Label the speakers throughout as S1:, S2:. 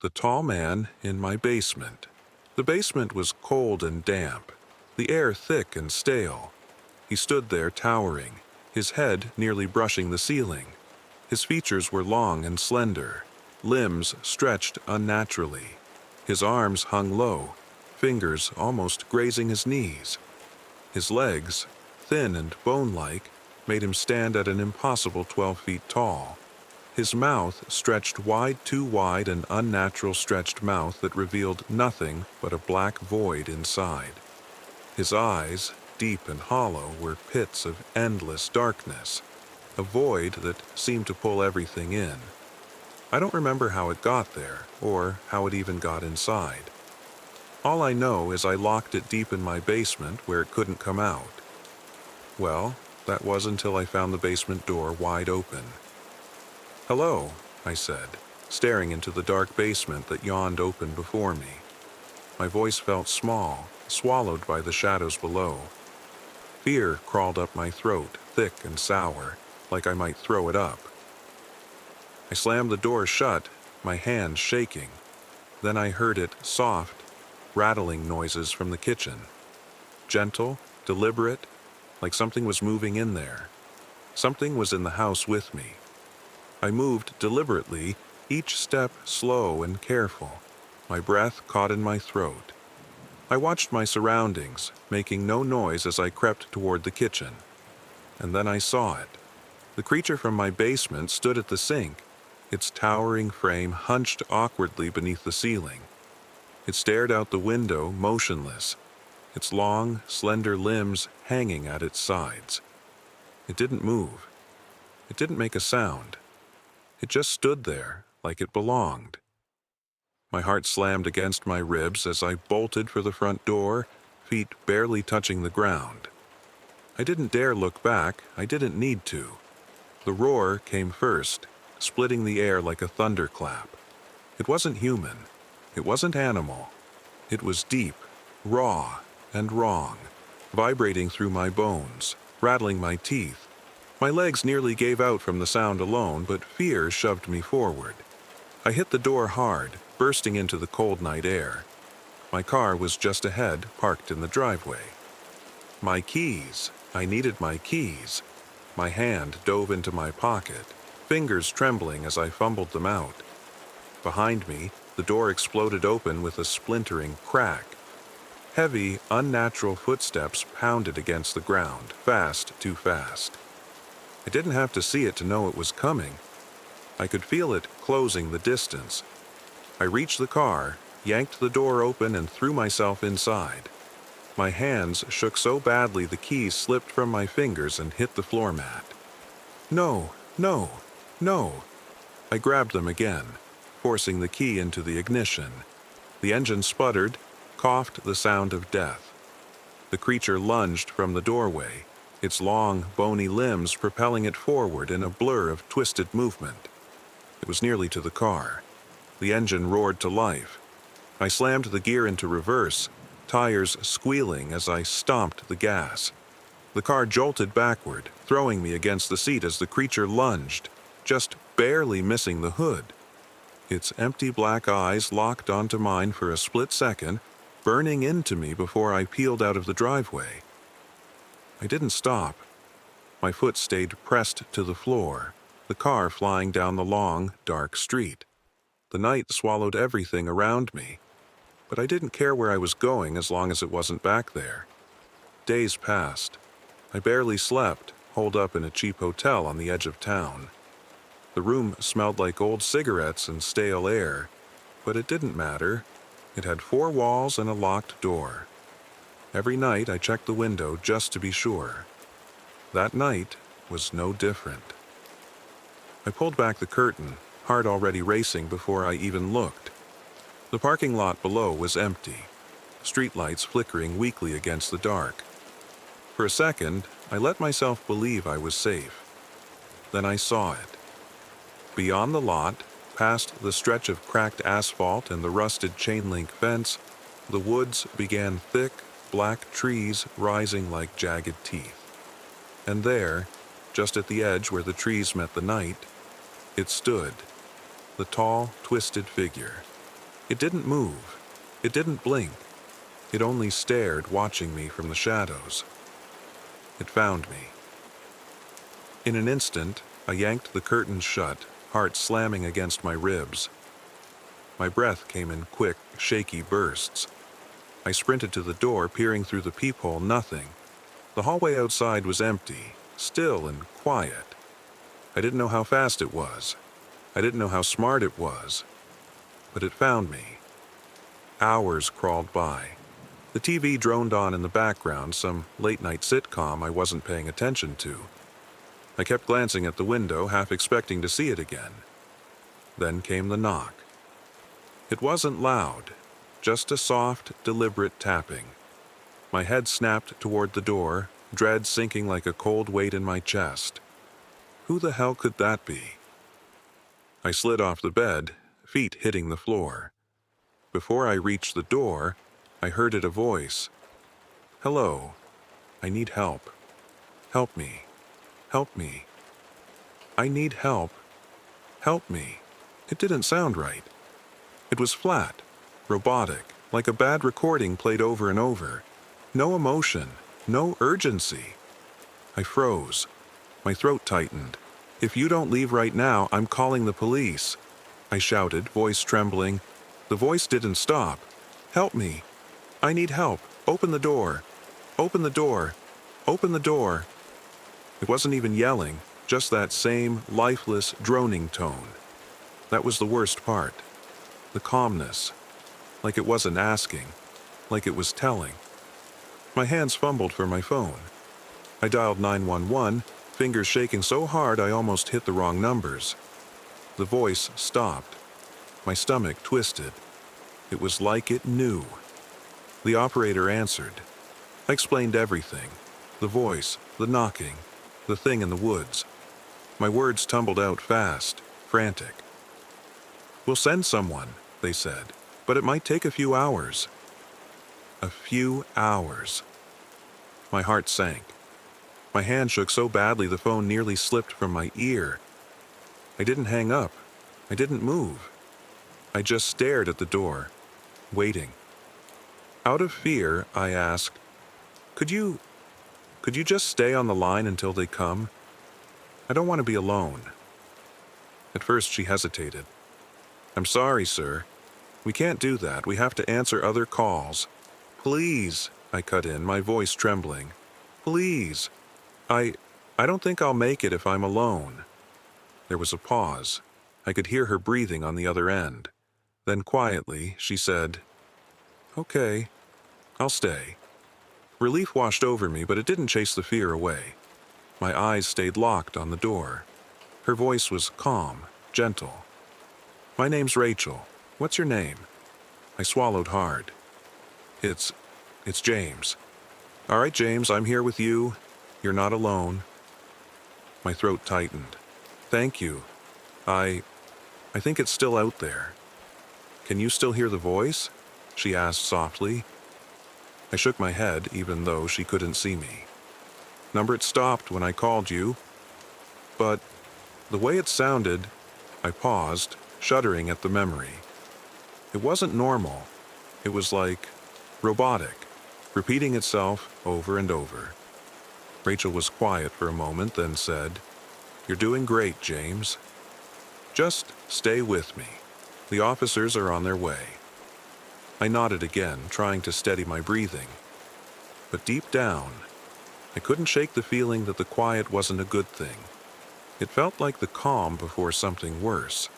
S1: The tall man in my basement. The basement was cold and damp, the air thick and stale. He stood there towering, his head nearly brushing the ceiling. His features were long and slender, limbs stretched unnaturally. His arms hung low, fingers almost grazing his knees. His legs, thin and bone-like, made him stand at an impossible 12 feet tall. His mouth stretched wide, too wide, an unnatural stretched mouth that revealed nothing but a black void inside. His eyes, deep and hollow, were pits of endless darkness, a void that seemed to pull everything in. I don't remember how it got there, or how it even got inside. All I know is I locked it deep in my basement where it couldn't come out. Well, that was until I found the basement door wide open. "Hello," I said, staring into the dark basement that yawned open before me. My voice felt small, swallowed by the shadows below. Fear crawled up my throat, thick and sour, like I might throw it up. I slammed the door shut, my hand shaking. Then I heard it soft, rattling noises from the kitchen. Gentle, deliberate, like something was moving in there. Something was in the house with me. I moved deliberately, each step slow and careful, my breath caught in my throat. I watched my surroundings, making no noise as I crept toward the kitchen. And then I saw it. The creature from my basement stood at the sink, its towering frame hunched awkwardly beneath the ceiling. It stared out the window, motionless, its long, slender limbs hanging at its sides. It didn't move. It didn't make a sound. It just stood there, like it belonged. My heart slammed against my ribs as I bolted for the front door, feet barely touching the ground. I didn't dare look back. I didn't need to. The roar came first, splitting the air like a thunderclap. It wasn't human. It wasn't animal. It was deep, raw, and wrong, vibrating through my bones, rattling my teeth. My legs nearly gave out from the sound alone, but fear shoved me forward. I hit the door hard, bursting into the cold night air. My car was just ahead, parked in the driveway. My keys. I needed my keys. My hand dove into my pocket, fingers trembling as I fumbled them out. Behind me, the door exploded open with a splintering crack. Heavy, unnatural footsteps pounded against the ground, fast, too fast. I didn't have to see it to know it was coming. I could feel it closing the distance. I reached the car, yanked the door open, and threw myself inside. My hands shook so badly the keys slipped from my fingers and hit the floor mat. No, no, no. I grabbed them again, forcing the key into the ignition. The engine sputtered, coughed the sound of death. The creature lunged from the doorway, its long, bony limbs propelling it forward in a blur of twisted movement. It was nearly to the car. The engine roared to life. I slammed the gear into reverse, tires squealing as I stomped the gas. The car jolted backward, throwing me against the seat as the creature lunged, just barely missing the hood. Its empty black eyes locked onto mine for a split second, burning into me before I peeled out of the driveway. I didn't stop. My foot stayed pressed to the floor, the car flying down the long, dark street. The night swallowed everything around me, but I didn't care where I was going as long as it wasn't back there. Days passed. I barely slept, holed up in a cheap hotel on the edge of town. The room smelled like old cigarettes and stale air, but it didn't matter. It had 4 walls and a locked door. Every night I checked the window just to be sure. That night was no different. I pulled back the curtain, heart already racing before I even looked. The parking lot below was empty, streetlights flickering weakly against the dark. For a second, I let myself believe I was safe. Then I saw it. Beyond the lot, past the stretch of cracked asphalt and the rusted chain-link fence, the woods began thick, black trees rising like jagged teeth. And there, just at the edge where the trees met the night, it stood, the tall, twisted figure. It didn't move. It didn't blink. It only stared, watching me from the shadows. It found me. In an instant, I yanked the curtains shut, heart slamming against my ribs. My breath came in quick, shaky bursts. I sprinted to the door, peering through the peephole, nothing. The hallway outside was empty, still and quiet. I didn't know how fast it was. I didn't know how smart it was. But it found me. Hours crawled by. The TV droned on in the background, some late-night sitcom I wasn't paying attention to. I kept glancing at the window, half expecting to see it again. Then came the knock. It wasn't loud, just a soft, deliberate tapping. My head snapped toward the door, dread sinking like a cold weight in my chest. Who the hell could that be? I slid off the bed, feet hitting the floor. Before I reached the door, I heard a voice. "Hello. I need help. Help me. Help me. I need help. Help me." It didn't sound right. It was flat, robotic, like a bad recording played over and over. No emotion, no urgency. I froze. My throat tightened. "If you don't leave right now, I'm calling the police," I shouted, voice trembling. The voice didn't stop. "Help me. I need help. Open the door. Open the door. Open the door." It wasn't even yelling, just that same lifeless, droning tone. That was the worst part. The calmness. Like it wasn't asking. Like it was telling. My hands fumbled for my phone. I dialed 911, fingers shaking so hard I almost hit the wrong numbers. The voice stopped. My stomach twisted. It was like it knew. The operator answered. I explained everything. The voice, the knocking, the thing in the woods. My words tumbled out fast, frantic. "We'll send someone," they said, "but it might take a few hours." A few hours. My heart sank. My hand shook so badly the phone nearly slipped from my ear. I didn't hang up. I didn't move. I just stared at the door, waiting. Out of fear, I asked, Could you just stay on the line until they come? I don't want to be alone." At first she hesitated. "I'm sorry, sir. We can't do that. We have to answer other calls." "Please," I cut in, my voice trembling. "Please. I don't think I'll make it if I'm alone." There was a pause. I could hear her breathing on the other end. Then quietly, she said, "Okay, I'll stay." Relief washed over me, but it didn't chase the fear away. My eyes stayed locked on the door. Her voice was calm, gentle. "My name's Rachel. What's your name?" I swallowed hard. It's James." "All right, James, I'm here with you. You're not alone." My throat tightened. "Thank you. I think it's still out there." "Can you still hear the voice?" she asked softly. I shook my head, even though she couldn't see me. "Number it stopped when I called you. But the way it sounded," I paused, shuddering at the memory. "It wasn't normal. It was like robotic, repeating itself over and over." Rachel was quiet for a moment, then said, "You're doing great, James. Just stay with me. The officers are on their way." I nodded again, trying to steady my breathing. But deep down, I couldn't shake the feeling that the quiet wasn't a good thing. It felt like the calm before something worse.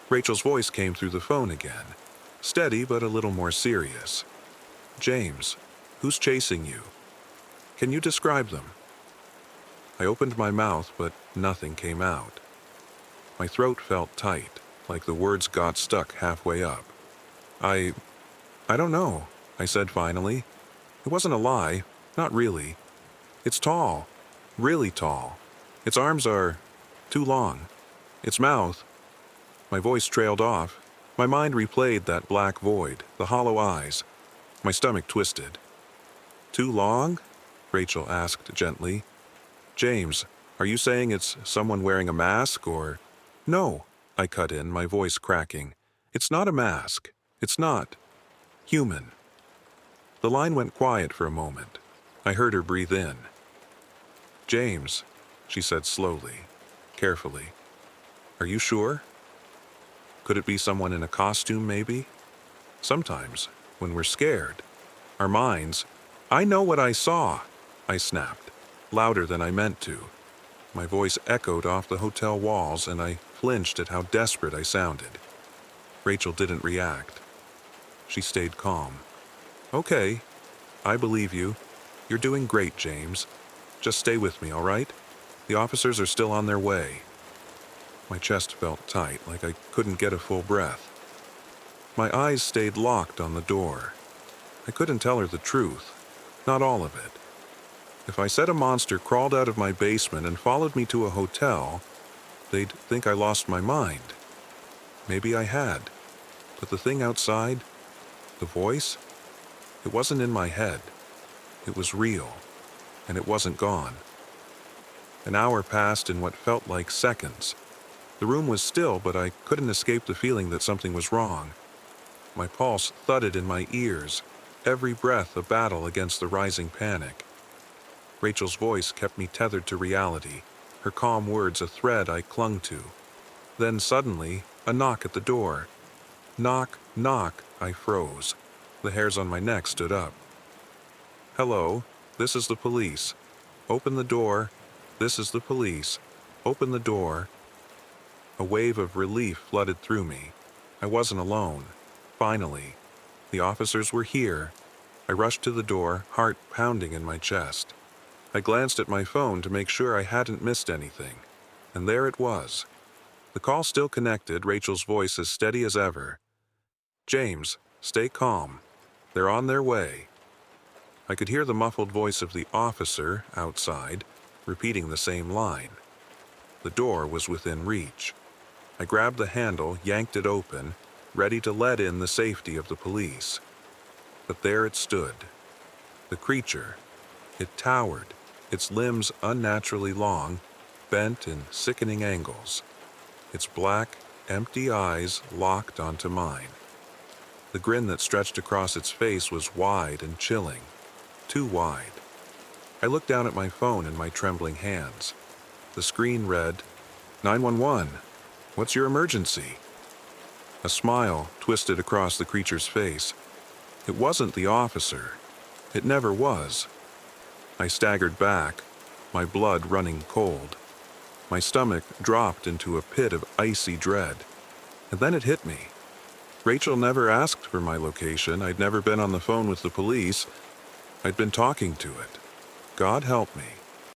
S1: Rachel's voice came through the phone again, steady but a little more serious. "James, who's chasing you? Can you describe them?" I opened my mouth, but nothing came out. My throat felt tight, like the words got stuck halfway up. I don't know," I said finally. It wasn't a lie, not really. "It's tall, really tall. Its arms are too long. Its mouth..." My voice trailed off. My mind replayed that black void, the hollow eyes. My stomach twisted. "Too long?" Rachel asked gently. "James, are you saying it's someone wearing a mask or..." "No," I cut in, my voice cracking. It's not a mask. It's not human. The line went quiet for a moment. I heard her breathe in. James, she said slowly, carefully. Are you sure? Could it be someone in a costume, maybe? Sometimes, when we're scared, our minds... I know what I saw, I snapped, louder than I meant to. My voice echoed off the hotel walls, and I flinched at how desperate I sounded. Rachel didn't react. She stayed calm. Okay, I believe you. You're doing great, James. Just stay with me, all right? The officers are still on their way. My chest felt tight, like I couldn't get a full breath. My eyes stayed locked on the door. I couldn't tell her the truth. Not all of it. If I said a monster crawled out of my basement and followed me to a hotel, they'd think I lost my mind. Maybe I had. But the thing outside, the voice, it wasn't in my head. It was real, and it wasn't gone. An hour passed in what felt like seconds. The room was still, but I couldn't escape the feeling that something was wrong. My pulse thudded in my ears, every breath a battle against the rising panic. Rachel's voice kept me tethered to reality, her calm words a thread I clung to. Then suddenly, a knock at the door. Knock, knock, I froze. The hairs on my neck stood up. Hello, this is the police. Open the door. This is the police. Open the door. A wave of relief flooded through me. I wasn't alone. Finally, the officers were here. I rushed to the door, heart pounding in my chest. I glanced at my phone to make sure I hadn't missed anything. And there it was. The call still connected, Rachel's voice as steady as ever. James, stay calm. They're on their way. I could hear the muffled voice of the officer outside, repeating the same line. The door was within reach. I grabbed the handle, yanked it open, ready to let in the safety of the police. But there it stood. The creature. It towered, its limbs unnaturally long, bent in sickening angles. Its black, empty eyes locked onto mine. The grin that stretched across its face was wide and chilling. Too wide. I looked down at my phone in my trembling hands. The screen read, 911. What's your emergency? A smile twisted across the creature's face. It wasn't the officer. It never was. I staggered back, my blood running cold. My stomach dropped into a pit of icy dread. And then it hit me. Rachel never asked for my location. I'd never been on the phone with the police. I'd been talking to it. God help me.